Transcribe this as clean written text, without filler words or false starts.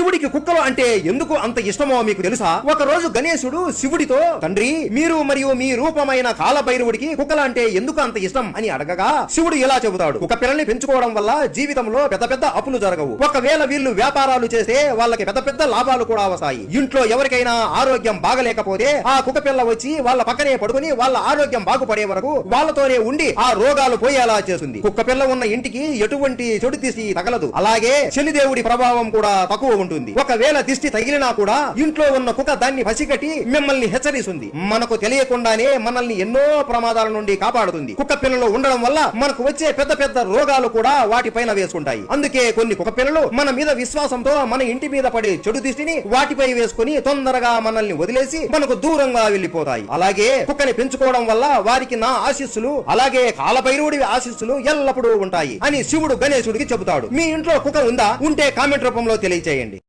శివుడికి కుక్కలు అంటే ఎందుకు అంత ఇష్టమో మీకు తెలుసా? ఒక రోజు గణేశుడు శివుడితో, తండ్రి మీరు మరియు మీ రూపమైన కాలభైరవుడికి కుక్కలు అంటే ఎందుకు అంత ఇష్టం అని అడగగా శివుడు ఇలా చెబుతాడు, కుక్క పిల్లల్ని పెంచుకోవడం వల్ల జీవితంలో పెద్ద పెద్ద అప్పులు జరగవు. ఒకవేళ వీళ్ళు వ్యాపారాలు చేస్తే వాళ్ళకి పెద్ద పెద్ద లాభాలు కూడా వస్తాయి. ఇంట్లో ఎవరికైనా ఆరోగ్యం బాగలేకపోతే ఆ కుక్క పిల్ల వచ్చి వాళ్ళ పక్కనే పడుకుని వాళ్ళ ఆరోగ్యం బాగుపడే వరకు వాళ్ళతోనే ఉండి ఆ రోగాలు పోయేలా చేస్తుంది. కుక్క పిల్ల ఉన్న ఇంటికి ఎటువంటి చెడు దిష్టి తగలదు. అలాగే శనిదేవుడి ప్రభావం కూడా తక్కువ ఉంటుంది. ఒకవేళ దిష్టి తగిలినా కూడా ఇంట్లో ఉన్న కుక్క దాన్ని పసిగట్టి మిమ్మల్ని హెచ్చరిస్తుంది. మనకు తెలియకుండానే మనల్ని ఎన్నో ప్రమాదాల నుండి కాపాడుతుంది. కుక్క పిల్లలు ఉండడం వల్ల మనకు వచ్చే పెద్ద పెద్ద రోగాలు కూడా వాటిపైన వేసుకుంటాయి. అందుకే కొన్ని కుక్క పిల్లలు మన మీద విశ్వాసంతో మన ఇంటి మీద పడే చెడు దిష్టిని వాటిపై వేసుకుని తొందరగా మనల్ని వదిలేసి మనకు దూరంగా వెళ్లిపోతాయి. అలాగే కుక్కని పెంచుకోవడం వల్ల వారికి నా ఆశీస్సులు, అలాగే కాలభైరవుడి ఆశీస్సులు ఎల్లప్పుడూ ఉంటాయి అని శివుడు గణేశుడికి చెబుతాడు. మీ ఇంట్లో కుక్క ఉందా? ఉంటే కామెంట్ రూపంలో తెలియజేయండి.